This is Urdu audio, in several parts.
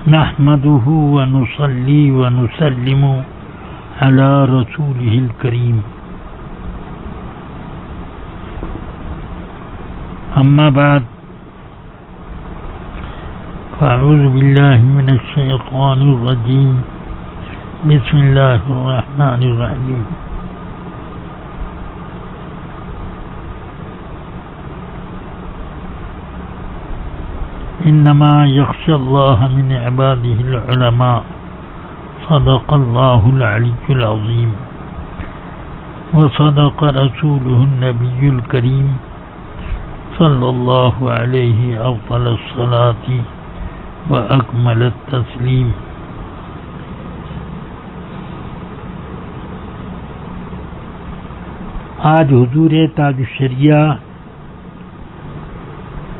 نحمده ونصلي ونسلم على رسوله الكريم أما بعد فأعوذ بالله من الشيطان الرجيم بسم الله الرحمن الرحيم إنما يخشى الله من عباده العلماء صدق الله العلي العظيم وصدق رسوله النبي الكريم صلى الله عليه أفضل الصلاة وأكمل التسليم. آج حضور تاج الشریعہ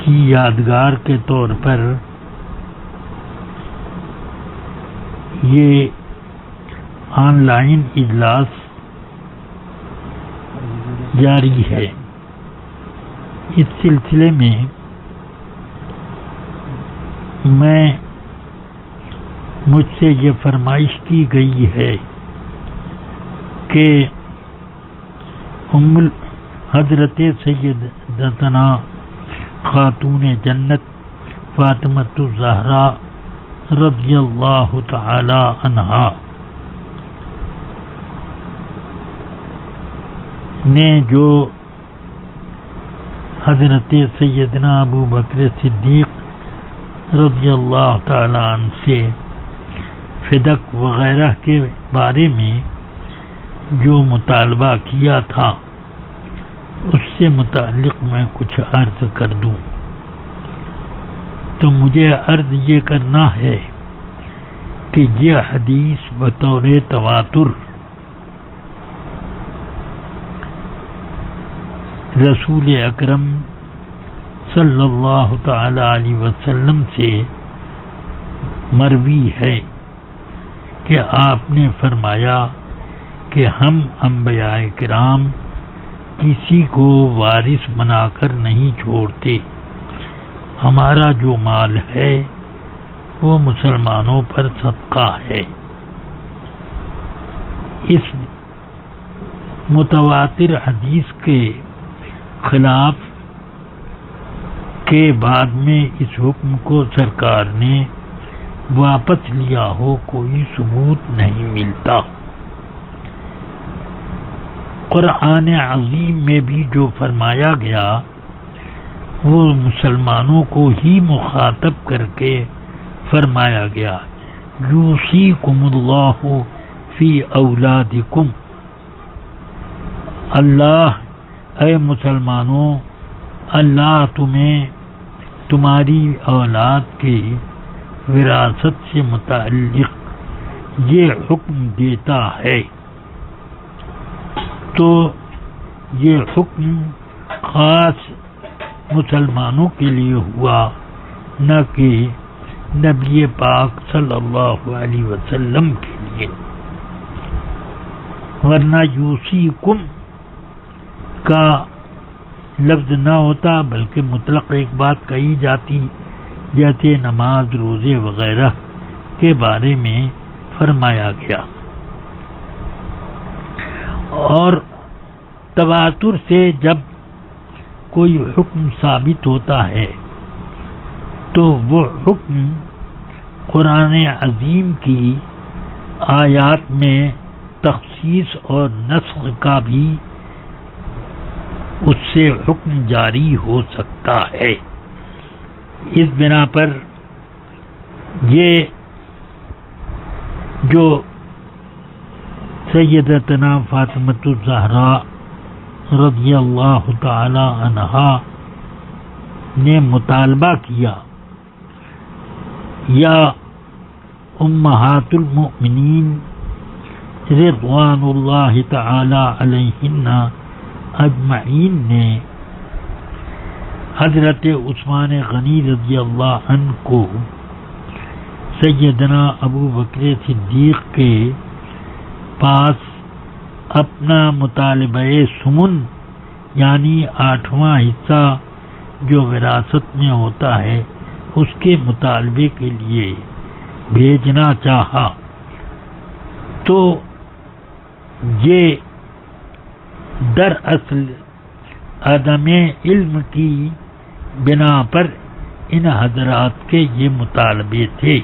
کی یادگار کے طور پر یہ آن لائن اجلاس جاری ہے. اس سلسلے میں مجھ سے یہ فرمائش کی گئی ہے کہ حضرت سیدتنا خاتون جنت فاطمۃ الزہرا رضی اللہ تعالی عنہا نے جو حضرت سیدنا ابو بکر صدیق رضی اللہ تعالی عنہ سے فدق وغیرہ کے بارے میں جو مطالبہ کیا تھا اس سے متعلق میں کچھ عرض کر دوں. تو مجھے عرض یہ کرنا ہے کہ یہ حدیث بطور تواتر رسول اکرم صلی اللہ تعالی علیہ وسلم سے مروی ہے کہ آپ نے فرمایا کہ ہم انبیاء کرام کسی کو وارث بنا کر نہیں چھوڑتے. ہمارا جو مال ہے وہ مسلمانوں پر صدقہ ہے. اس متواتر حدیث کے خلاف کے بعد میں اس حکم کو سرکار نے واپس لیا ہو کوئی ثبوت نہیں ملتا. قرآن عظیم میں بھی جو فرمایا گیا وہ مسلمانوں کو ہی مخاطب کر کے فرمایا گیا. یوصیکم اللہ فی اولادکم. اللہ اے مسلمانوں، اللہ تمہیں تمہاری اولاد کی وراثت سے متعلق یہ حکم دیتا ہے. تو یہ حکم خاص مسلمانوں کے لیے ہوا، نہ کہ نبی پاک صلی اللہ علیہ وسلم کے لیے. ورنہ یوصیکم کا لفظ نہ ہوتا بلکہ مطلق ایک بات کہی جاتی، جیسے نماز روزے وغیرہ کے بارے میں فرمایا گیا. اور تواتر سے جب کوئی حکم ثابت ہوتا ہے تو وہ حکم قرآن عظیم کی آیات میں تخصیص اور نسخ کا بھی اس سے حکم جاری ہو سکتا ہے. اس بنا پر یہ جو سیدتنا فاطمۃ الزہرا رضی اللہ تعالی عنہا نے مطالبہ کیا، یا امہات المؤمنین رضوان اللہ تعالی علیہن اجمعین نے حضرت عثمان غنی رضی اللہ عنہ کو سیدنا ابو بکر صدیق کے پاس اپنا مطالبہ سمن یعنی 8واں حصہ جو وراثت میں ہوتا ہے اس کے مطالبے کے لیے بھیجنا چاہا تو یہ دراصل عدم علم کی بنا پر ان حضرات کے یہ مطالبے تھے.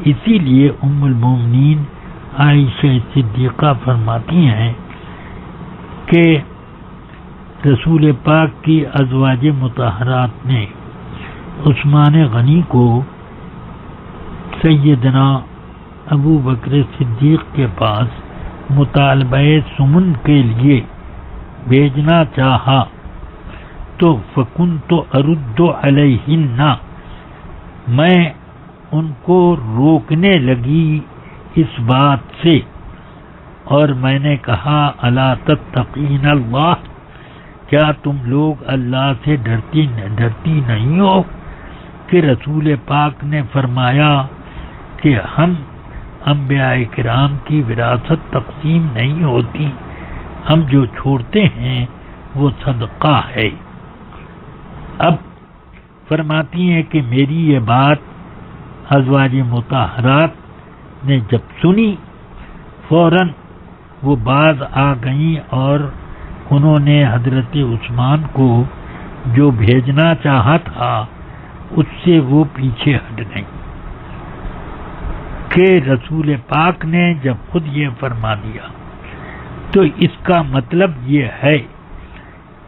اسی لیے ام المومنین عائشہ صدیقہ فرماتی ہیں کہ رسول پاک کی ازواج مطہرات نے عثمان غنی کو سیدنا ابو بکر صدیق کے پاس مطالبہ سمن کے لیے بھیجنا چاہا تو فکنت ارد علیہن، میں ان کو روکنے لگی اس بات سے، اور میں نے کہا الا تتقین اللہ، کیا تم لوگ اللہ سے ڈرتی نہیں ہو کہ رسول پاک نے فرمایا کہ ہم انبیاء کرام کی وراثت تقسیم نہیں ہوتی، ہم جو چھوڑتے ہیں وہ صدقہ ہے. اب فرماتی ہیں کہ میری یہ بات ازواج مطہرات نے جب سنی فوراً وہ باز آ گئیں اور انہوں نے حضرت عثمان کو جو بھیجنا چاہا تھا اس سے وہ پیچھے ہٹ گئیں کہ رسول پاک نے جب خود یہ فرما دیا تو اس کا مطلب یہ ہے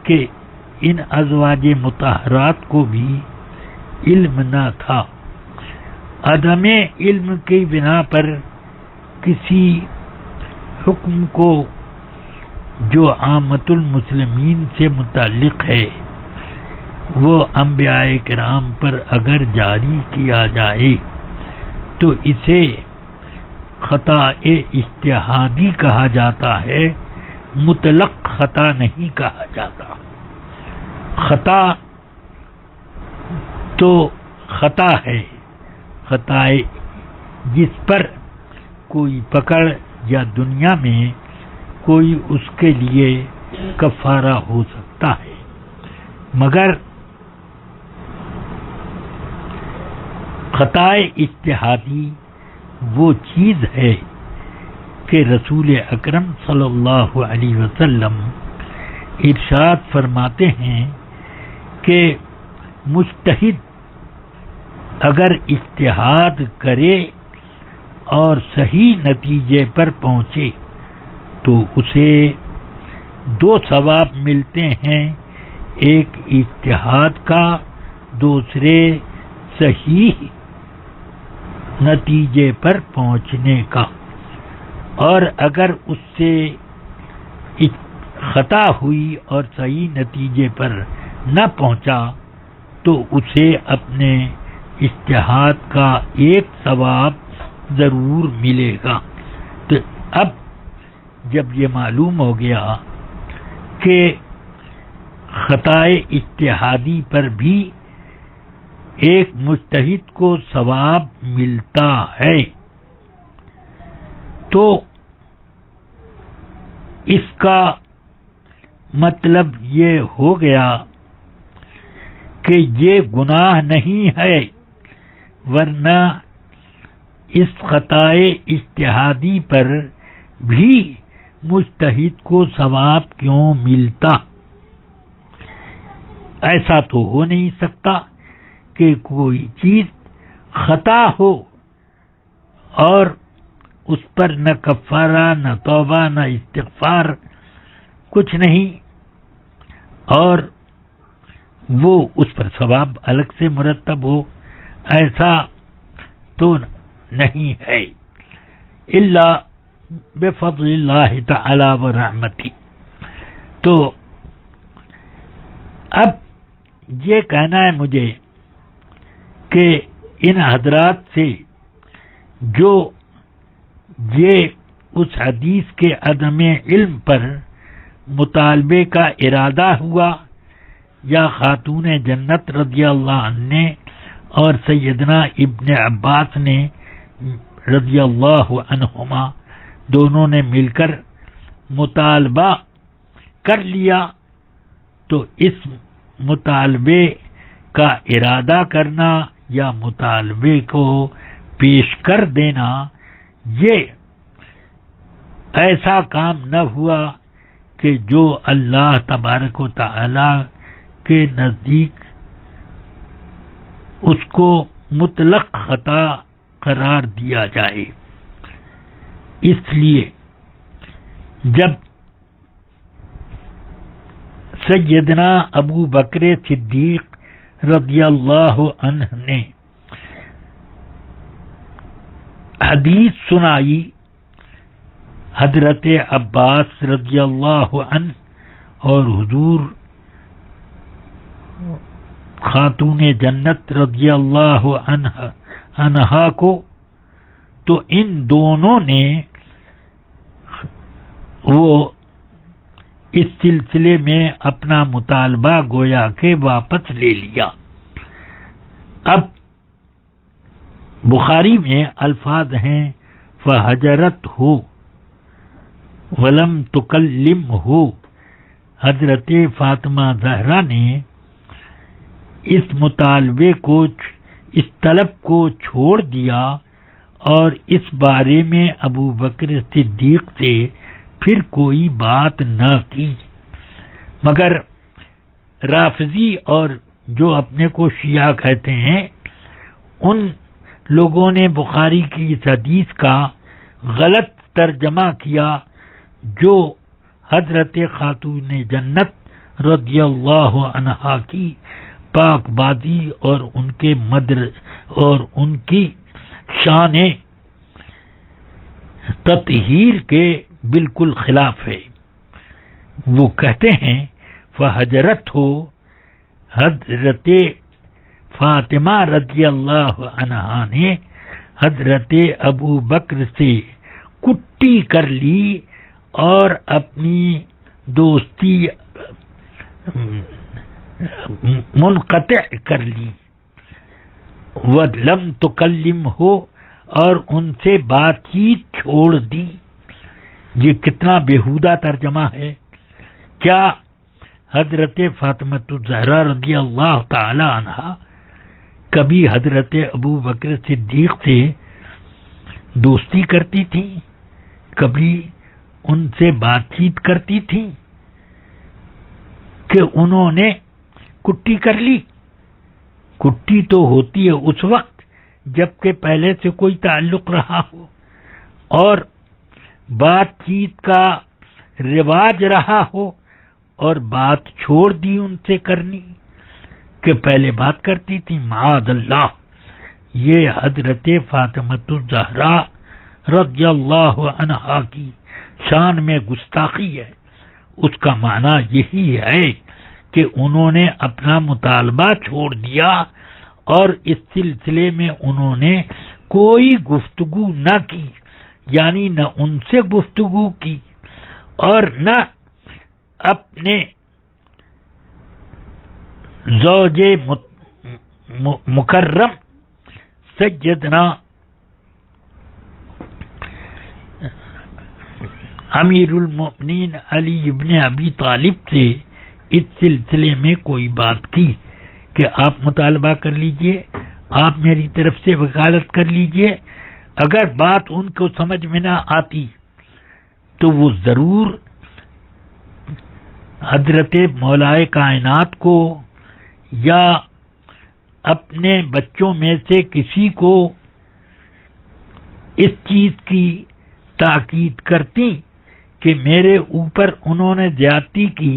کہ ان ازواج مطہرات کو بھی علم نہ تھا. عدم علم کی بنا پر کسی حکم کو جو عامت المسلمین سے متعلق ہے وہ انبیاء کرام پر اگر جاری کیا جائے تو اسے خطا اجتہادی کہا جاتا ہے، مطلق خطا نہیں کہا جاتا. خطا تو خطا ہے، خطا جس پر کوئی پکڑ یا دنیا میں کوئی اس کے لیے کفارہ ہو سکتا ہے، مگر خطا اجتہادی وہ چیز ہے کہ رسول اکرم صلی اللہ علیہ وسلم ارشاد فرماتے ہیں کہ مجتہد اگر اجتہاد کرے اور صحیح نتیجے پر پہنچے تو اسے 2 ثواب ملتے ہیں، ایک اجتہاد کا، دوسرے صحیح نتیجے پر پہنچنے کا. اور اگر اس سے خطا ہوئی اور صحیح نتیجے پر نہ پہنچا تو اسے اپنے اجتہاد کا 1 ثواب ضرور ملے گا. تو اب جب یہ معلوم ہو گیا کہ خطائے اجتہادی پر بھی ایک مجتہد کو ثواب ملتا ہے تو اس کا مطلب یہ ہو گیا کہ یہ گناہ نہیں ہے، ورنہ اس خطائے اجتہادی پر بھی مجتہد کو ثواب کیوں ملتا؟ ایسا تو ہو نہیں سکتا کہ کوئی چیز خطا ہو اور اس پر نہ کفارہ، نہ توبہ، نہ استغفار، کچھ نہیں، اور وہ اس پر ثواب الگ سے مرتب ہو، ایسا تو نہیں ہے. الا بفضل اللہ تعالی و رحمتی. تو اب یہ کہنا ہے مجھے کہ ان حضرات سے جو یہ اس حدیث کے عدم علم پر مطالبے کا ارادہ ہوا، یا خاتون جنت رضی اللہ عنہ نے اور سیدنا ابن عباس نے رضی اللہ عنہما دونوں نے مل کر مطالبہ کر لیا، تو اس مطالبے کا ارادہ کرنا یا مطالبے کو پیش کر دینا، یہ ایسا کام نہ ہوا کہ جو اللہ تبارک و تعالی کے نزدیک اس کو مطلق خطا قرار دیا جائے۔ اس لیے جب سیدنا ابو بکر صدیق رضی اللہ عنہ نے حدیث سنائی حضرت عباس رضی اللہ عنہ اور حضور خاتون جنت رضی اللہ عنہا کو، تو ان دونوں نے وہ اس سلسلے میں اپنا مطالبہ گویا کہ واپس لے لیا۔ اب بخاری میں الفاظ ہیں فَحَجَرَتْ ہو وَلَمْ تُكَلِّمْ ہو، حضرت فاطمہ زہرا نے اس مطالبے کو، اس طلب کو چھوڑ دیا اور اس بارے میں ابو بکر صدیق سے پھر کوئی بات نہ کی۔ مگر رافضی اور جو اپنے کو شیعہ کہتے ہیں، ان لوگوں نے بخاری کی اس حدیث کا غلط ترجمہ کیا جو حضرت خاتون جنت رضی اللہ عنہا کی پاک بازی اور ان کے اور ان کی شان تطہیر کے بالکل خلاف ہے۔ وہ کہتے ہیں فحجرت ہو، حضرت فاطمہ رضی اللہ عنہا نے حضرت ابو بکر سے کٹی کر لی اور اپنی دوستی منقطع کر لی۔ وَلَمْ تُكَلِّمْ ہو، اور ان سے بات چیت چھوڑ دی۔ یہ کتنا بیہودہ ترجمہ ہے۔ کیا حضرت فاطمہ الزہرا رضی اللہ تعالی عنہا کبھی حضرت ابو بکر صدیق سے دوستی کرتی تھی؟ کبھی ان سے بات چیت کرتی تھی کہ انہوں نے کٹی کر لی؟ کٹی تو ہوتی ہے اس وقت جبکہ پہلے سے کوئی تعلق رہا ہو اور بات چیت کا رواج رہا ہو اور بات چھوڑ دی ان سے کرنی کہ پہلے بات کرتی تھی۔ معاذ اللہ، یہ حضرت فاطمہ الزہرا رضی اللہ عنہا کی شان میں گستاخی ہے۔ اس کا معنی یہی ہے کہ انہوں نے اپنا مطالبہ چھوڑ دیا اور اس سلسلے میں انہوں نے کوئی گفتگو نہ کی، یعنی نہ ان سے گفتگو کی اور نہ اپنے زوج مکرم سیدنا امیر المؤمنین علی ابن ابی طالب سے اس سلسلے میں کوئی بات کی کہ آپ مطالبہ کر لیجئے، آپ میری طرف سے وکالت کر لیجئے۔ اگر بات ان کو سمجھ میں نہ آتی تو وہ ضرور حضرت مولائے کائنات کو یا اپنے بچوں میں سے کسی کو اس چیز کی تاکید کرتی کہ میرے اوپر انہوں نے زیادتی کی،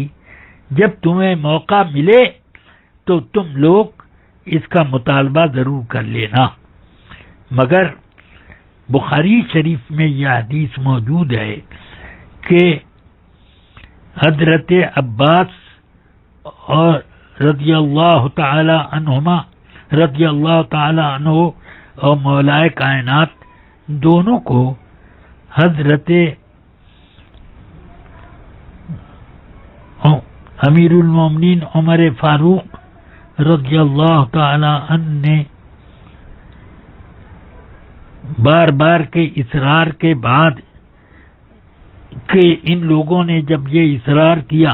جب تمہیں موقع ملے تو تم لوگ اس کا مطالبہ ضرور کر لینا۔ مگر بخاری شریف میں یہ حدیث موجود ہے کہ حضرت عباس اور رضی اللہ تعالی عنہ اور مولائے کائنات دونوں کو حضرت امیر المومنین عمر فاروق رضی اللہ تعالی عنہ نے بار بار کے اصرار کے بعد کہ ان لوگوں نے جب یہ اصرار کیا،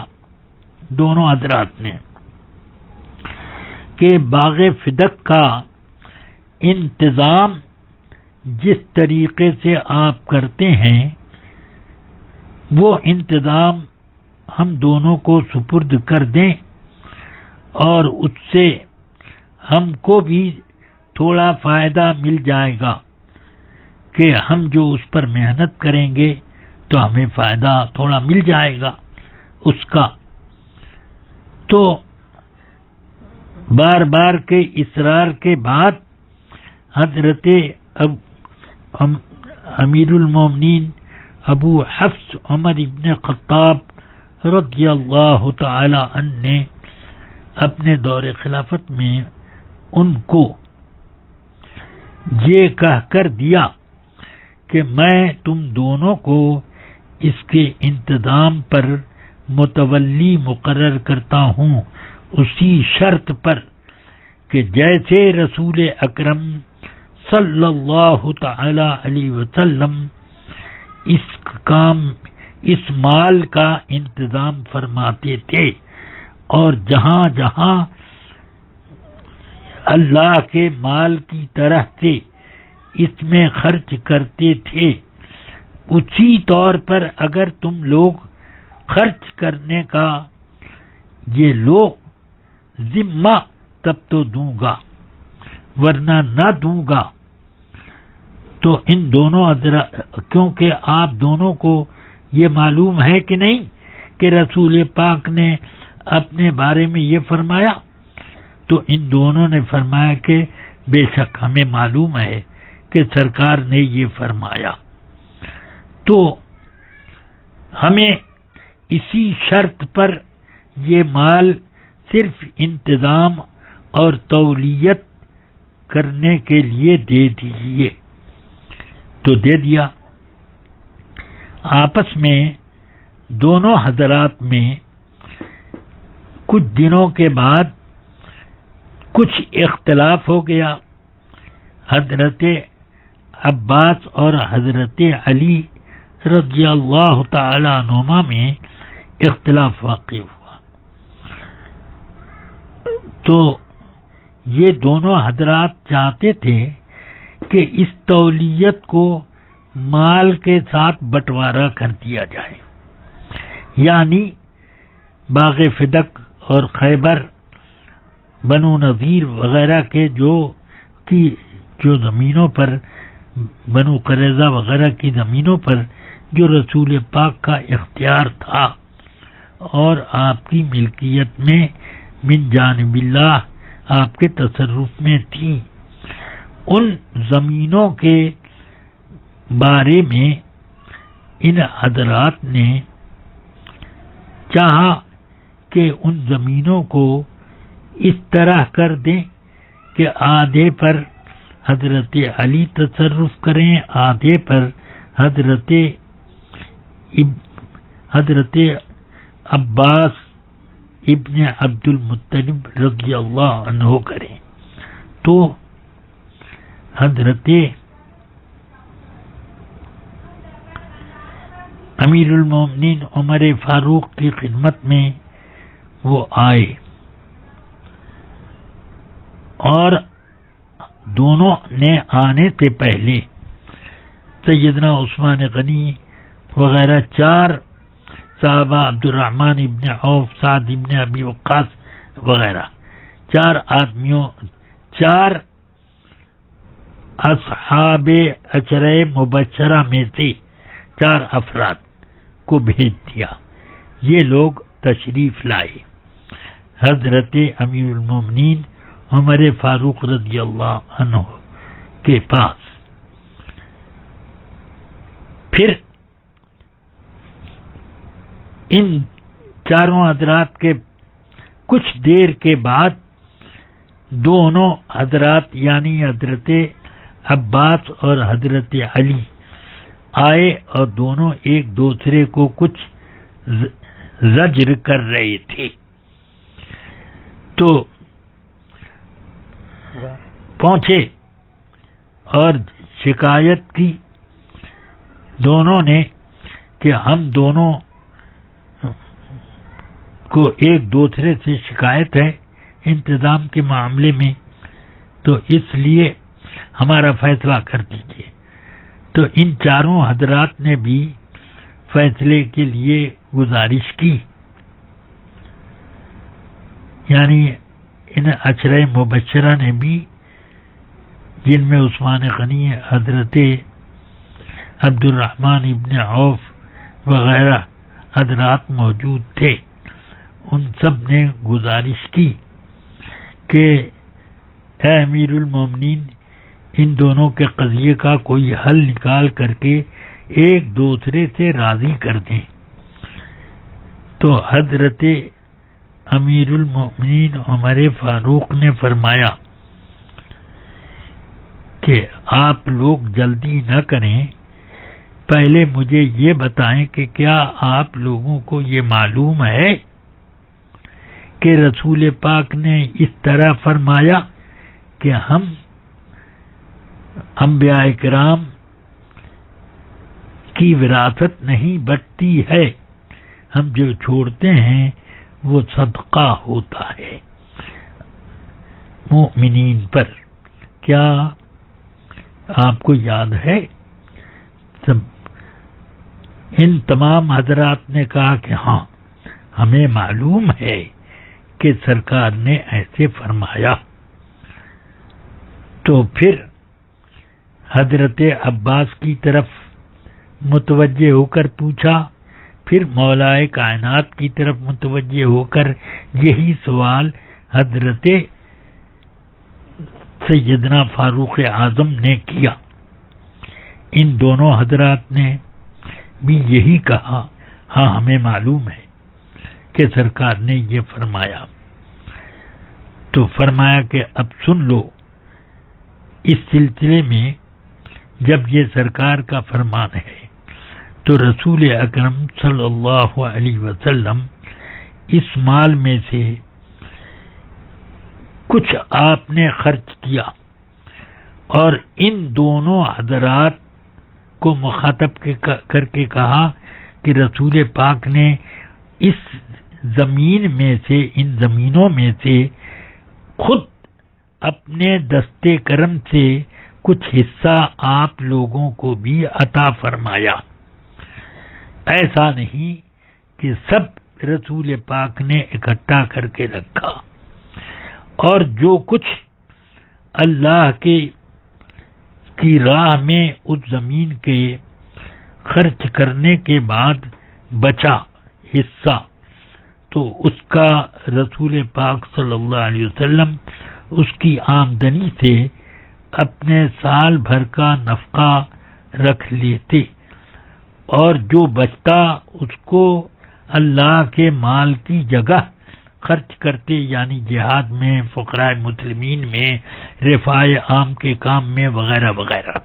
دونوں حضرات نے، کہ باغ فدق کا انتظام جس طریقے سے آپ کرتے ہیں وہ انتظام ہم دونوں کو سپرد کر دیں، اور اس سے ہم کو بھی تھوڑا فائدہ مل جائے گا کہ ہم جو اس پر محنت کریں گے تو ہمیں فائدہ تھوڑا مل جائے گا اس کا۔ تو بار بار کے اصرار کے بعد حضرت امیر المومنین ابو حفص عمر ابن خطاب رضی اللہ تعالی عنہ نے اپنے دور خلافت میں ان کو یہ کہہ کر دیا کہ میں تم دونوں کو اس کے انتظام پر متولی مقرر کرتا ہوں، اسی شرط پر کہ جیسے رسول اکرم صلی اللہ تعالی علیہ وسلم اس مال کا انتظام فرماتے تھے اور جہاں جہاں اللہ کے مال کی طرح سے اس میں خرچ کرتے تھے، اسی طور پر اگر تم لوگ خرچ کرنے کا یہ لو ذمہ تب تو دوں گا، ورنہ نہ دوں گا۔ تو ان دونوں کیونکہ آپ دونوں کو یہ معلوم ہے کہ نہیں کہ رسول پاک نے اپنے بارے میں یہ فرمایا، تو ان دونوں نے فرمایا کہ بے شک ہمیں معلوم ہے کہ سرکار نے یہ فرمایا، تو ہمیں اسی شرط پر یہ مال صرف انتظام اور تولیت کرنے کے لیے دے دیجیے۔ تو دے دیا۔ آپس میں دونوں حضرات میں کچھ دنوں کے بعد کچھ اختلاف ہو گیا، حضرت عباس اور حضرت علی رضی اللہ تعالی عنہما میں اختلاف واقع ہوا۔ تو یہ دونوں حضرات چاہتے تھے کہ اس تولیت کو مال کے ساتھ بٹوارا کر دیا جائے، یعنی باغ فدق اور خیبر، بنو نذیر وغیرہ کے جو زمینوں پر، بنو قریظہ وغیرہ کی زمینوں پر جو رسول پاک کا اختیار تھا اور آپ کی ملکیت میں من جانب اللہ آپ کے تصرف میں تھی، ان زمینوں کے بارے میں ان حضرات نے چاہا کہ ان زمینوں کو اس طرح کر دیں کہ آدھے پر حضرت علی تصرف کریں، آدھے پر حضرت عباس ابن عبد المطلب رضی اللہ عنہ کریں۔ تو حضرت امیر المومنین عمر فاروق کی خدمت میں وہ آئے، اور دونوں نے آنے سے پہلے سیدنا عثمان غنی وغیرہ 4 صحابہ، عبد الرحمن ابن عوف، سعد ابن ابی وقاص وغیرہ 4 آدمیوں، 4 اصحاب عشرہ مبشرہ میں سے 4 افراد کو بھیج دیا، یہ لوگ تشریف لائے حضرت امیر المومنین عمر فاروق رضی اللہ عنہ کے پاس۔ پھر ان چاروں حضرات کے کچھ دیر کے بعد دونوں حضرات یعنی حضرت عباس اور حضرت علی آئے، اور دونوں ایک دوسرے کو کچھ زجر کر رہے تھے۔ تو پہنچے اور شکایت کی دونوں نے کہ ہم دونوں کو ایک دوسرے سے شکایت ہے، انتظام کے معاملے میں، تو اس لیے ہمارا فیصلہ کر دیجیے۔ تو ان چاروں حضرات نے بھی فیصلے کے لیے گزارش کی، یعنی ان عشرہ مبشرہ نے بھی، جن میں عثمان غنی، حضرت عبد الرحمن ابن عوف وغیرہ حضرات موجود تھے، ان سب نے گزارش کی کہ اے امیر المومنین، ان دونوں کے قضیے کا کوئی حل نکال کر کے ایک دوسرے سے راضی کر دیں۔ تو حضرت امیر المومنین عمر فاروق نے فرمایا کہ آپ لوگ جلدی نہ کریں، پہلے مجھے یہ بتائیں کہ کیا آپ لوگوں کو یہ معلوم ہے کہ رسول پاک نے اس طرح فرمایا کہ ہم انبیاء کرام کی وراثت نہیں بٹتی ہے، ہم جو چھوڑتے ہیں وہ صدقہ ہوتا ہے مومنین پر؟ کیا آپ کو یاد ہے؟ ان تمام حضرات نے کہا کہ ہاں، ہمیں معلوم ہے کہ سرکار نے ایسے فرمایا۔ تو پھر حضرت عباس کی طرف متوجہ ہو کر پوچھا، پھر مولا کائنات کی طرف متوجہ ہو کر یہی سوال حضرت سیدنا فاروق اعظم نے کیا۔ ان دونوں حضرات نے بھی یہی کہا، ہاں ہمیں معلوم ہے کہ سرکار نے یہ فرمایا۔ تو فرمایا کہ اب سن لو، اس سلسلے میں جب یہ سرکار کا فرمان ہے تو رسول اکرم صلی اللہ علیہ وسلم اس مال میں سے کچھ آپ نے خرچ کیا، اور ان دونوں حضرات کو مخاطب کر کے کہا کہ رسول پاک نے اس زمین میں سے، ان زمینوں میں سے خود اپنے دستے کرم سے کچھ حصہ آپ لوگوں کو بھی عطا فرمایا۔ ایسا نہیں کہ سب رسول پاک نے اکٹھا کر کے رکھا، اور جو کچھ اللہ کی راہ میں اس زمین کے خرچ کرنے کے بعد بچا حصہ، تو اس کا رسول پاک صلی اللہ علیہ وسلم اس کی آمدنی سے اپنے سال بھر کا نفقہ رکھ لیتے، اور جو بچتا اس کو اللہ کے مال کی جگہ خرچ کرتے، یعنی جہاد میں، فقراء مسلمین میں، رفاع عام کے کام میں، وغیرہ وغیرہ۔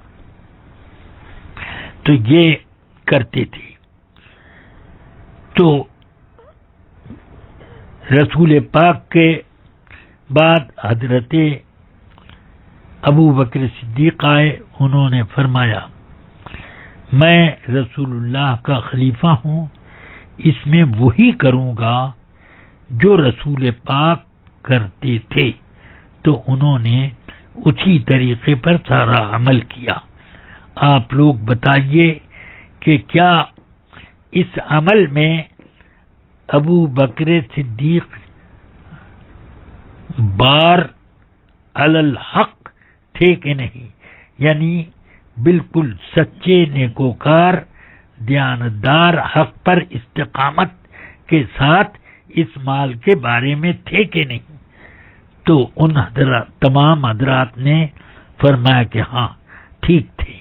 تو یہ کرتے تھے۔ تو رسول پاک کے بعد حضرت ابو بکر صدیق آئے، انہوں نے فرمایا میں رسول اللہ کا خلیفہ ہوں، اس میں وہی کروں گا جو رسول پاک کرتے تھے۔ تو انہوں نے اسی طریقے پر سارا عمل کیا۔ آپ لوگ بتائیے کہ کیا اس عمل میں ابو بکر صدیق بار علی الحق تھے کہ نہیں؟ یعنی بالکل سچے نیکوکار، دیانتدار، حق پر استقامت کے ساتھ اس مال کے بارے میں تھے کہ نہیں؟ تو ان تمام حضرات نے فرمایا کہ ہاں ٹھیک تھے۔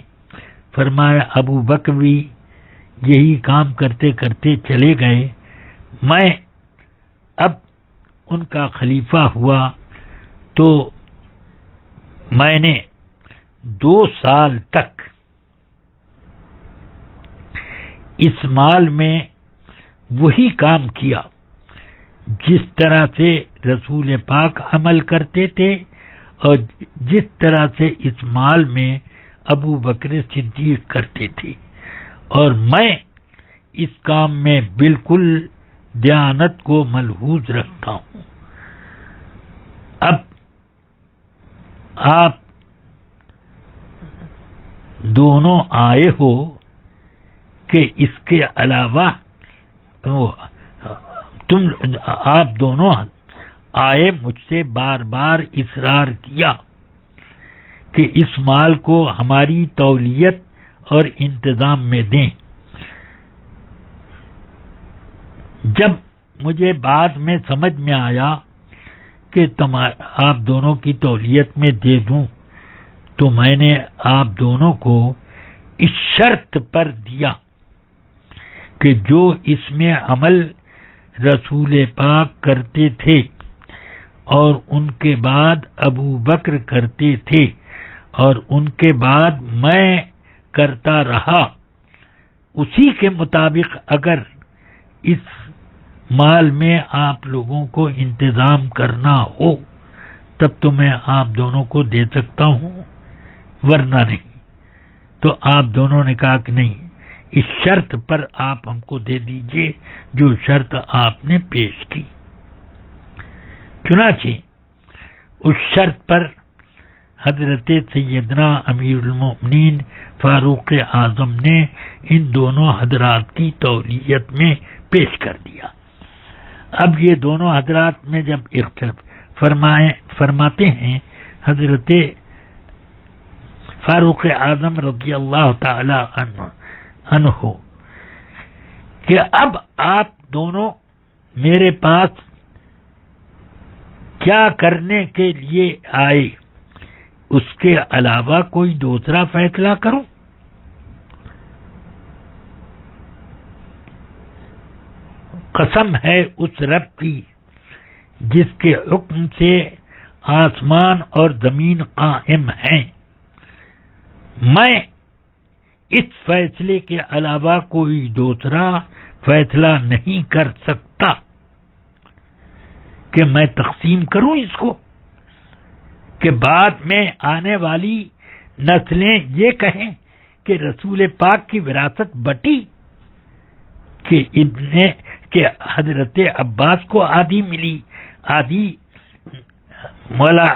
فرمایا ابو بکر بھی یہی کام کرتے کرتے چلے گئے، میں اب ان کا خلیفہ ہوا، تو میں نے 2 سال تک اس مال میں وہی کام کیا جس طرح سے رسول پاک عمل کرتے تھے، اور جس طرح سے اس مال میں ابو بکر صدیق کرتے تھے، اور میں اس کام میں بالکل دیانت کو ملحوظ رکھتا ہوں۔ اب آپ دونوں آئے ہو کہ اس کے علاوہ آپ دونوں آئے مجھ سے بار بار اصرار کیا کہ اس مال کو ہماری تولیت اور انتظام میں دیں. جب مجھے بعد میں سمجھ میں آیا کہ آپ دونوں کی تولیت میں دے دوں تو میں نے آپ دونوں کو اس شرط پر دیا کہ جو اس میں عمل رسول پاک کرتے تھے اور ان کے بعد ابو بکر کرتے تھے اور ان کے بعد میں کرتا رہا، اسی کے مطابق اگر اس مال میں آپ لوگوں کو انتظام کرنا ہو تب تو میں آپ دونوں کو دے سکتا ہوں، ورنہ نہیں. تو آپ دونوں نے کہا کہ نہیں، اس شرط پر آپ ہم کو دے دیجئے جو شرط آپ نے پیش کی. چنانچہ اس شرط پر حضرت سیدنا امیر المؤمنین فاروق اعظم نے ان دونوں حضرات کی تولیت میں پیش کر دیا. اب یہ دونوں حضرات میں جب اختلاف فرماتے ہیں حضرت فاروق اعظم رضی اللہ تعالی عنہ کہ اب آپ دونوں میرے پاس کیا کرنے کے لیے آئے، اس کے علاوہ کوئی دوسرا فیصلہ کروں؟ قسم ہے اس رب کی جس کے حکم سے آسمان اور زمین قائم ہیں، میں اس فیصلے کے علاوہ کوئی دوسرا فیصلہ نہیں کر سکتا کہ میں تقسیم کروں اس کو، کہ بعد میں آنے والی نسلیں یہ کہیں کہ رسول پاک کی وراثت بٹی، کہ حضرت عباس کو آدھی ملی، آدھی مولا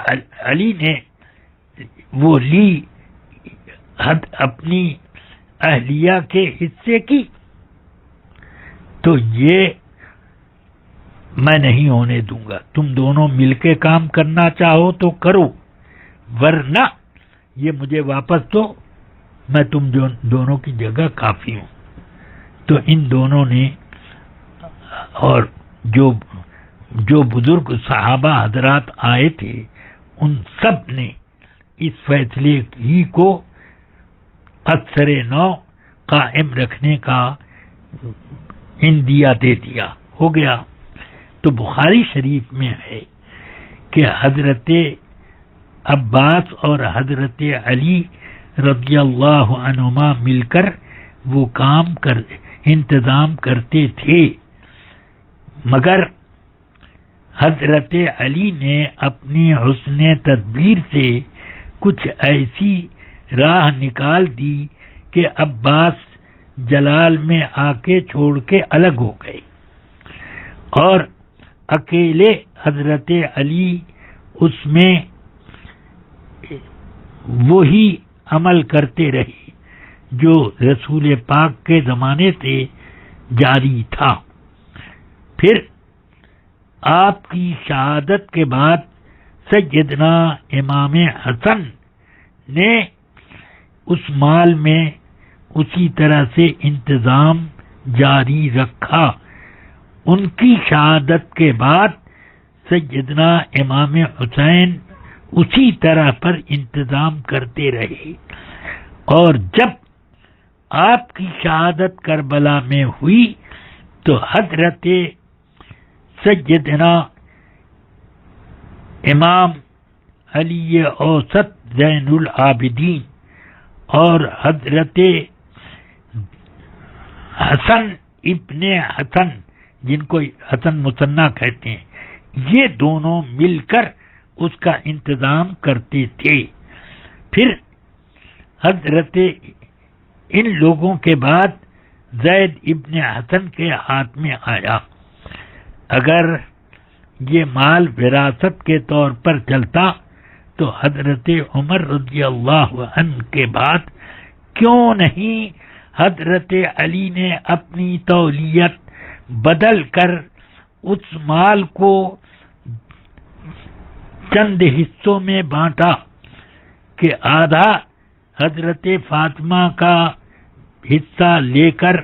علی نے وہ لی اپنی اہلیہ کے حصے کی. تو یہ میں نہیں ہونے دوں گا. تم دونوں مل کے کام کرنا چاہو تو کرو، ورنہ یہ مجھے واپس دو، میں تم دونوں کی جگہ کافی ہوں. تو ان دونوں نے اور جو بزرگ صحابہ حضرات آئے تھے ان سب نے اس فیصلے ہی کو اثر نو قائم رکھنے کا اندیا دے دیا، ہو گیا. تو بخاری شریف میں ہے کہ حضرت عباس اور حضرت علی رضی اللہ عنہما مل کر وہ کام انتظام کرتے تھے، مگر حضرت علی نے اپنی حسن تدبیر سے کچھ ایسی راہ نکال دی کہ عباس جلال میں آ کے چھوڑ کے الگ ہو گئے اور اکیلے حضرت علی اس میں وہی عمل کرتے رہے جو رسول پاک کے زمانے سے جاری تھا. پھر آپ کی شہادت کے بعد سیدنا امام حسن نے اس مال میں اسی طرح سے انتظام جاری رکھا. ان کی شہادت کے بعد سیدنا امام حسین اسی طرح پر انتظام کرتے رہے، اور جب آپ کی شہادت کربلا میں ہوئی تو حضرت سیدنا امام علی اوسط زین العابدین اور حضرت حسن ابن حسن، جن کو حسن مثنیٰ کہتے ہیں، یہ دونوں مل کر اس کا انتظام کرتے تھے. پھر حضرت ان لوگوں کے بعد زید ابن حسن کے ہاتھ میں آیا. اگر یہ مال وراثت کے طور پر چلتا تو حضرت عمر رضی اللہ عنہ کے بعد کیوں نہیں حضرت علی نے اپنی تولیت بدل کر اس مال کو چند حصوں میں بانٹا کہ آدھا حضرت فاطمہ کا حصہ لے کر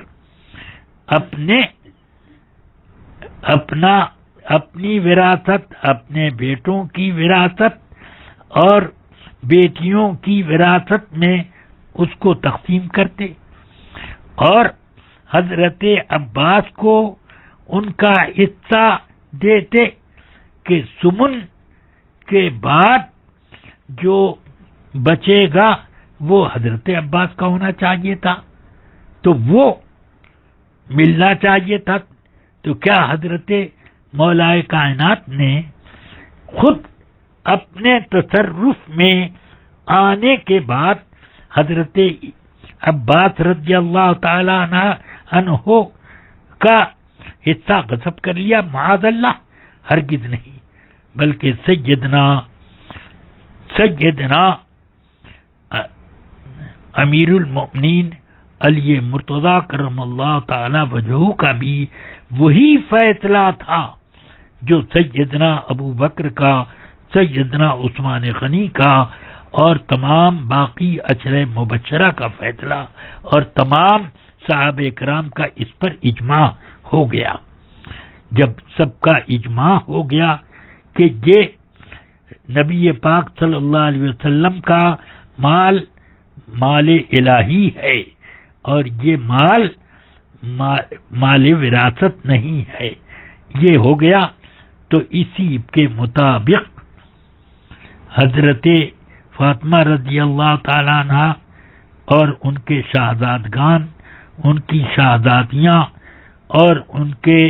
اپنی وراثت، اپنے بیٹوں کی وراثت اور بیٹیوں کی وراثت میں اس کو تقسیم کرتے، اور حضرت عباس کو ان کا حصہ دیتے کہ سمن کے بعد جو بچے گا وہ حضرت عباس کا ہونا چاہیے تھا، تو وہ ملنا چاہیے تھا۔ تو کیا حضرت مولائے کائنات نے خود اپنے تصرف میں آنے کے بعد حضرت عباس رضی اللہ تعالی عنہ کا حصہ غصب کر لیا؟ معاذ اللہ، ہرگز نہیں، بلکہ سیدنا امیر المؤمنین علی مرتضی کرم اللہ تعالی وجہہ کا بھی وہی فیصلہ تھا جو سیدنا ابو بکر کا، سیدنا عثمان غنی کا اور تمام باقی عشرہ مبشرہ کا فیصلہ اور تمام صحابہ کرام کا اس پر اجماع ہو گیا۔ جب سب کا اجماع ہو گیا کہ یہ نبی پاک صلی اللہ علیہ وسلم کا مال الہی ہے اور یہ مال وراثت نہیں ہے، یہ ہو گیا، تو اسی کے مطابق حضرت فاطمہ رضی اللہ تعالی عنہ اور ان کے شہزادگان، ان کی شہزادیاں اور ان کے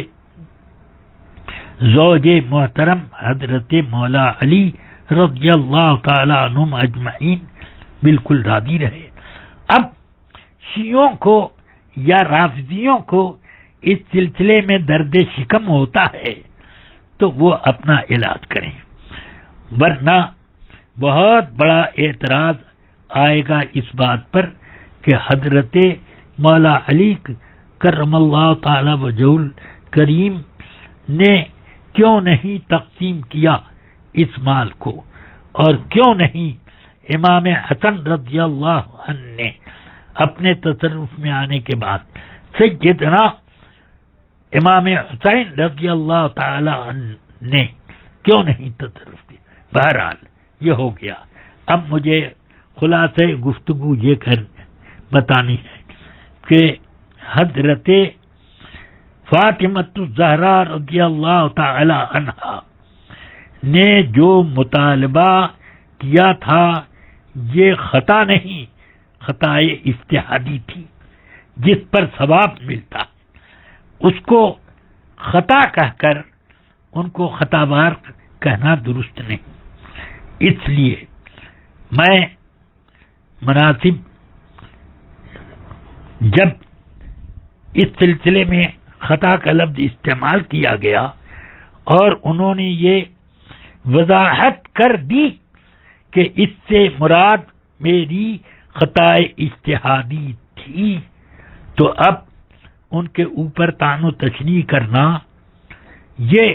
زوج محترم حضرت مولا علی رضی اللہ تعالی عنہم اجمعین بالکل راضی رہے۔ اب شیعوں کو یا رافضیوں کو اس سلسلے میں درد شکم ہوتا ہے تو وہ اپنا علاج کریں، ورنہ بہت بڑا اعتراض آئے گا اس بات پر کہ حضرت مولا علی کرم اللہ تعالی وجہ الکریم نے کیوں نہیں تقسیم کیا اس مال کو، اور کیوں نہیں امام حسن رضی اللہ عنہ نے اپنے تصرف میں آنے کے بعد سیدنا امام حسین رضی اللہ تعالی عنہ نے کیوں نہیں تصرف کیا۔ بہرحال یہ ہو گیا۔ اب مجھے خلاصہ گفتگو یہ بتانی ہے کہ حضرت فاطمۃ الزہرا رضی اللہ تعالی عنہا نے جو مطالبہ کیا تھا یہ خطا نہیں، خطائے اجتہادی تھی جس پر ثواب ملتا، اس کو خطا کہہ کر ان کو خطا بار کہنا درست نہیں۔ اس لیے میں مناسب جب اس سلسلے میں خطا کا لفظ استعمال کیا گیا اور انہوں نے یہ وضاحت کر دی کہ اس سے مراد میری خطائے اجتہادی تھی، تو اب ان کے اوپر طعن و تشنیع کرنا یہ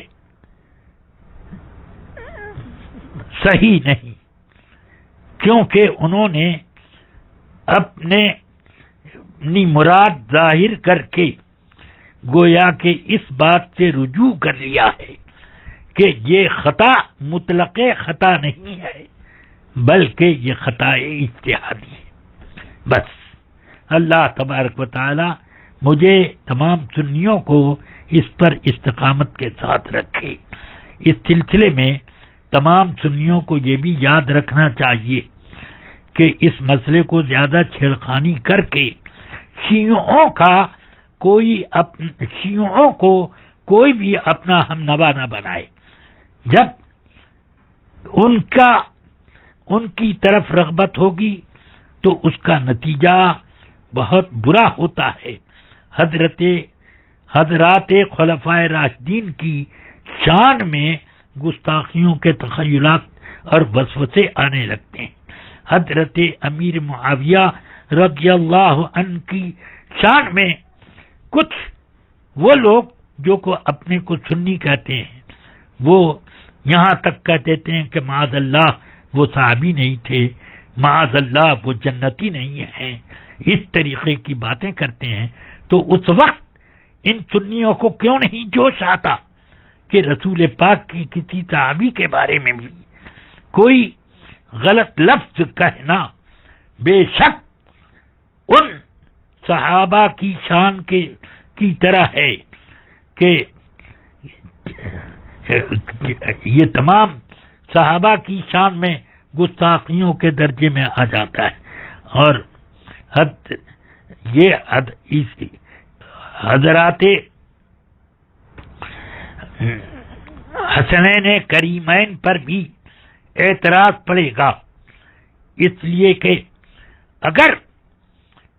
صحیح نہیں، کیونکہ انہوں نے اپنی مراد ظاہر کر کے گویا کہ اس بات سے رجوع کر لیا ہے کہ یہ خطا مطلق خطا نہیں ہے بلکہ یہ خطا اجتہادی ہے۔ بس اللہ تبارک و تعالی مجھے تمام سنیوں کو اس پر استقامت کے ساتھ رکھے۔ اس سلسلے میں تمام سنیوں کو یہ بھی یاد رکھنا چاہیے کہ اس مسئلے کو زیادہ چھیڑخانی کر کے شیعوں کو کوئی بھی اپنا ہم نوا نہ بنائے۔ جب ان کی طرف رغبت ہوگی تو اس کا نتیجہ بہت برا ہوتا ہے۔ حضرات خلفائے راشدین کی شان میں گستاخیوں کے تخیلات اور وسوسے آنے لگتے ہیں۔ حضرت امیر معاویہ رضی اللہ عنہ کی شان میں کچھ وہ لوگ جو کو اپنے کو سنی کہتے ہیں، وہ یہاں تک کہہ دیتے ہیں کہ معاذ اللہ وہ صحابی نہیں تھے، معاذ اللہ وہ جنتی نہیں ہیں، اس طریقے کی باتیں کرتے ہیں۔ تو اس وقت ان سنیوں کو کیوں نہیں جوش آتا کہ رسول پاک کی کسی صحابی کے بارے میں بھی کوئی غلط لفظ کہنا بے شک ان صحابہ کی شان کی طرح ہے کہ یہ تمام صحابہ کی شان میں گستاخیوں کے درجے میں آ جاتا ہے۔ اور حضرات حسنین کریمین پر بھی اعتراض پڑے گا، اس لیے کہ اگر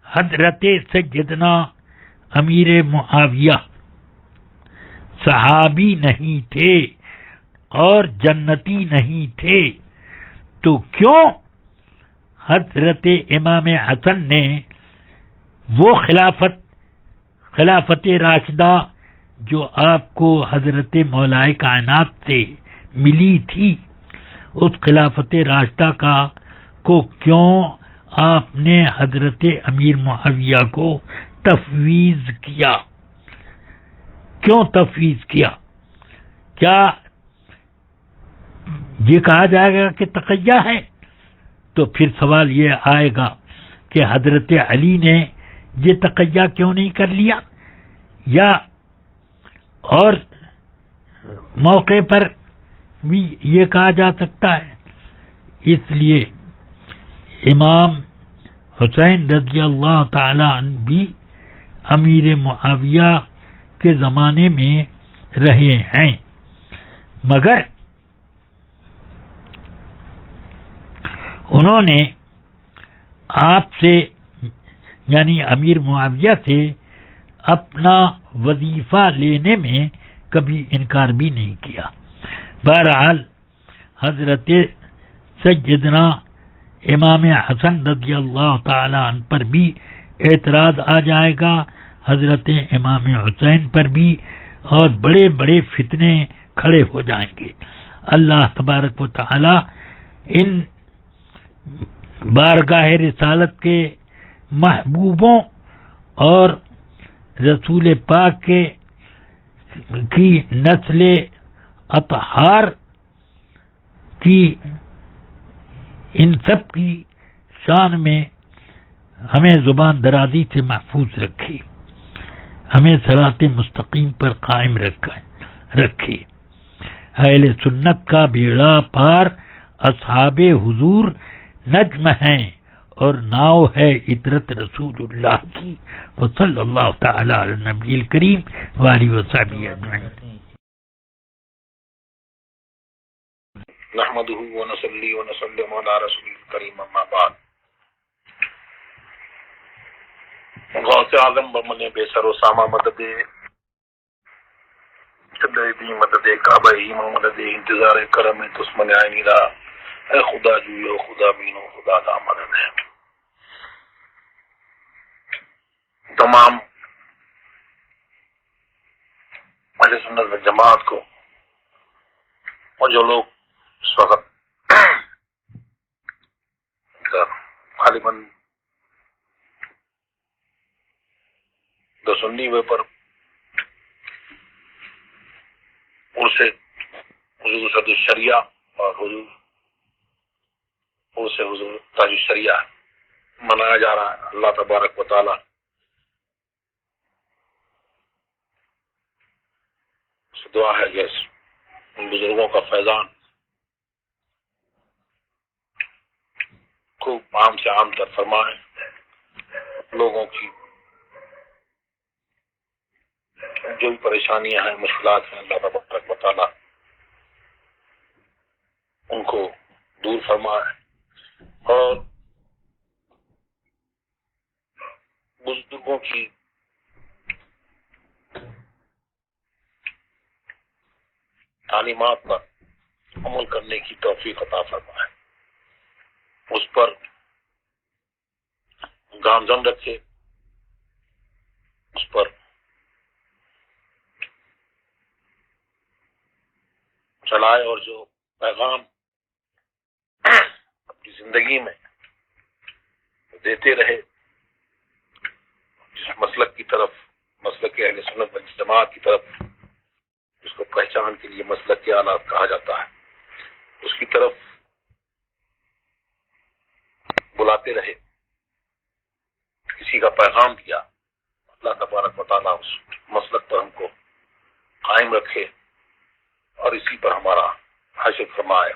حضرت سیدنا امیر معاویہ صحابی نہیں تھے اور جنتی نہیں تھے تو کیوں حضرت امام حسن نے وہ خلافت راشدہ جو آپ کو حضرت مولائے کائنات سے ملی تھی، اس خلافت راشدہ کو کیوں آپ نے حضرت امیر معاویہ کو تفویض کیا؟ کیوں تفویض کیا؟ کیا یہ کہا جائے گا کہ تقیہ ہے؟ تو پھر سوال یہ آئے گا کہ حضرت علی نے یہ تقیہ کیوں نہیں کر لیا؟ یا اور موقع پر بھی یہ کہا جا سکتا ہے۔ اس لیے امام حسین رضی اللہ تعالی عنہ بھی امیر معاویہ کے زمانے میں رہے ہیں، مگر انہوں نے آپ سے یعنی امیر معاویہ سے اپنا وظیفہ لینے میں کبھی انکار بھی نہیں کیا۔ بہرحال حضرت سیدنا امام حسن رضی اللہ تعالی عنہ پر بھی اعتراض آ جائے گا، حضرت امام حسین پر بھی، اور بڑے بڑے فتنے کھڑے ہو جائیں گے۔ اللہ تبارک و تعالی ان بارگاہ رسالت کے محبوبوں اور رسول پاک کی نسل اطہار کی ان سب کی شان میں ہمیں زبان درازی سے محفوظ رکھے، ہمیں صراط مستقیم پر قائم رکھے۔ اہل سنت کا بیڑا پار اصحاب حضور نجم ہیں اور ناؤ ہے عطرت رسول اللہ کی، وصلی اللہ تعالی علی النبی الکریم وآلہ وصحبہ اجمعین۔ نحمده ونصلي ونسلم على رسول الكريم اما بعد۔ غوث اعظم بمن بے سر و سامہ مدد دی مدد کعبہ مدد انتظار کرم تسمن عینی را، اے خدا جویو خدا بینو خدا دا مدد ہے۔ تمام اہل سنت و جماعت کو اور جو لوگ اس وقت غالباً دو سنی ہوئے پر ان سے حضور صد الشریعہ اور حضور تاج الشریعہ منایا جا رہا ہے۔ اللہ تبارک و تعالی سے دعا ہے کہ ان بزرگوں کا فیضان خوب عام سے عام تر فرمائے، لوگوں کی جو بھی پریشانیاں ہیں مشکلات ہیں اللہ تبارک و تعالی ان کو دور فرمائے، اور بزرگوں کی تعلیمات پر عمل کرنے کی توفیق عطا فرمائے، اس پر گامزن رکھے، اس پر چلائے، اور جو پیغام اپنی زندگی میں دیتے رہے، جس مسلک کی طرف، مسلک اہل سنت والجماعت کی طرف، جس کو پہچان کے لیے مسلک کے آلات کہا جاتا ہے، اس کی طرف بلاتے رہے، کسی کا پیغام دیا، اللہ تبارک و تعالیٰ اس مسلک پر ہم کو قائم رکھے اور اسی پر ہمارا حشر فرمائے۔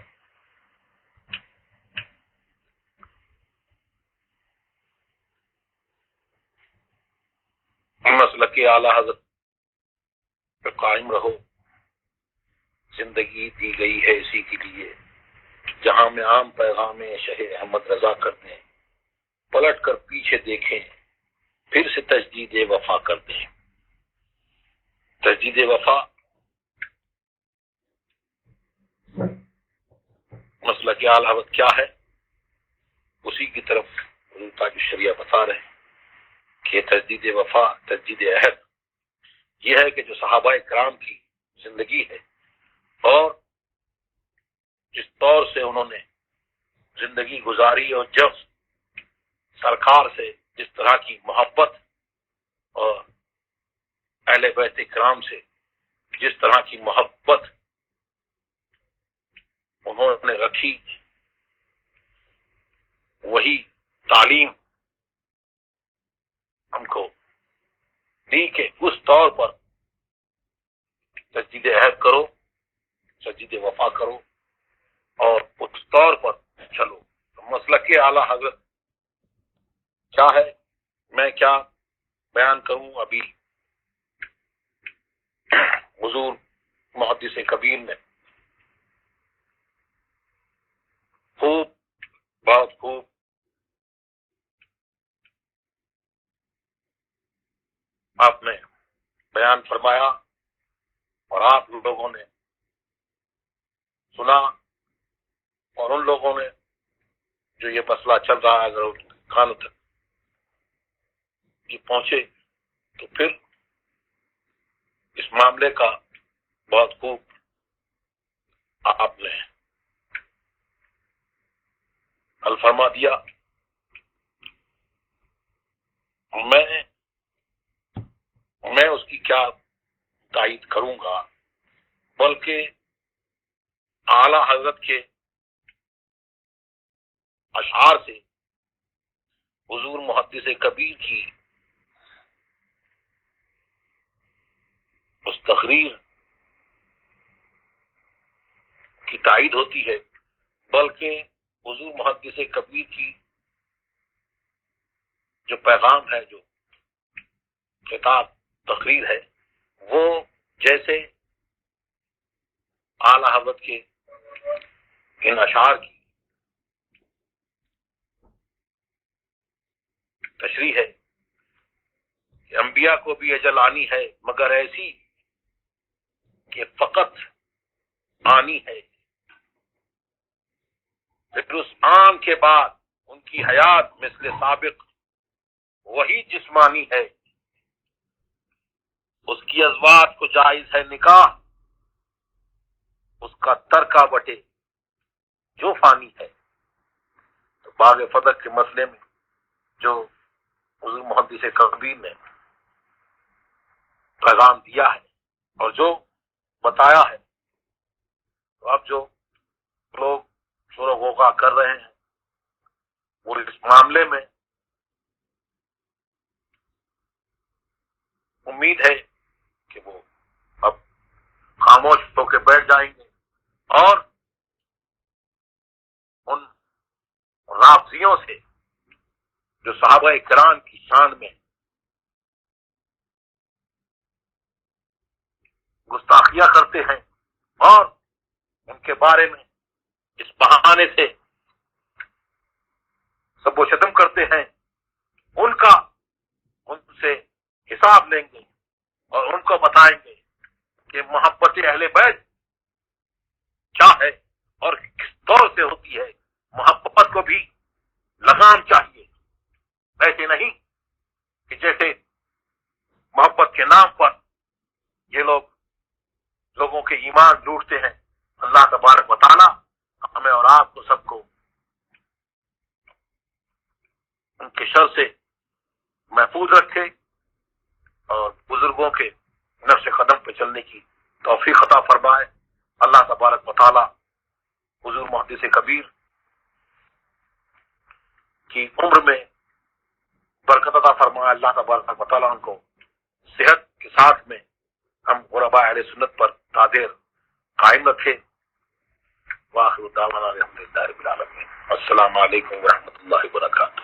مسلک اعلیٰ حضرت پہ قائم رہو، زندگی دی گئی ہے اسی کے لیے، جہاں میں عام پیغام شہ احمد رضا کر دیں، پلٹ کر پیچھے دیکھیں، پھر سے تجدید وفا کر دیں۔ تجدید وفا مسلک اعلیٰ حضرت کیا ہے، اسی کی طرف تاج الشریعہ بتا رہے ہیں کہ تجدید وفا، تجدید عہد، یہ ہے کہ جو صحابہ کرام کی زندگی ہے اور جس طور سے انہوں نے زندگی گزاری، اور جب سرکار سے جس طرح کی محبت اور اہل بیت کرام سے جس طرح کی محبت انہوں نے رکھی، وہی تعلیم ہم کو دی کہ اس طور پر تجدید عہد کرو، تجدید وفا کرو اور اس طور پر چلو۔ مسلک اعلیٰ حضرت کیا ہے، میں کیا بیان کروں؟ ابھی حضور محدث کبیر نے بہت خوب آپ نے بیان فرمایا اور آپ لوگوں نے سنا، اور ان لوگوں نے جو یہ مسئلہ چل رہا ہے اگر ان کانوں تک یہ پہنچے تو پھر اس معاملے کا بہت خوب آپ نے حل فرما دیا۔ میں اس کی کیا تائید کروں گا، بلکہ اعلیٰ حضرت کے اشعار سے حضور محدث کبیر کی اس تقریر کی تائید ہوتی ہے، بلکہ حضور محدث کبیر کی جو پیغام ہے، جو خطاب تقریر ہے، وہ جیسے اعلیٰ حضرت کے ان اشعار کی تشریح ہے کہ انبیاء کو بھی اجل آنی ہے، مگر ایسی کہ فقط آنی ہے، پھر اس آن کے بعد ان کی حیات مثل سابق وہی جسمانی ہے، اس کی ازواج کو جائز ہے نکاح، اس کا ترکہ بٹے جو فانی ہے۔ تو باغ فتح کے مسئلے میں جو حضور محدث کبیر نے پیغام دیا ہے اور جو بتایا ہے، تو اب جو لوگ شور و غوغا کر رہے ہیں وہ اس معاملے میں امید ہے کہ وہ اب خاموش ہو کے بیٹھ جائیں گے اور ان رافضیوں سے جو صحابہ کرام کی شان میں گستاخیاں کرتے ہیں اور ان کے بارے میں اس بہانے سے سب و شتم کرتے ہیں، ان سے حساب لیں گے اور ان کو بتائیں گے کہ محبت اہل بیت کیا ہے اور کس طور سے ہوتی ہے. محبت کو بھی لگام چاہیے، ایسے نہیں کہ جیسے محبت کے نام پر یہ لوگوں کے ایمان لوٹتے ہیں. اللہ تبارک و تعالی ہمیں اور آپ کو سب کو ان کے شر سے محفوظ رکھے اور بزرگوں کے نقش قدم پہ چلنے کی توفیق عطا فرمائے. اللہ تبارک و تعالی حضور محدث کبیر کی عمر میں برکت عطا فرمائے. اللہ تبارک و تعالی ان کو صحت کے ساتھ میں ہم غرباء اہل سنت پر قادر قائم رکھے. وآخر دعوانا الحمدللہ رب العالمین. السلام علیکم ورحمۃ اللہ وبرکاتہ.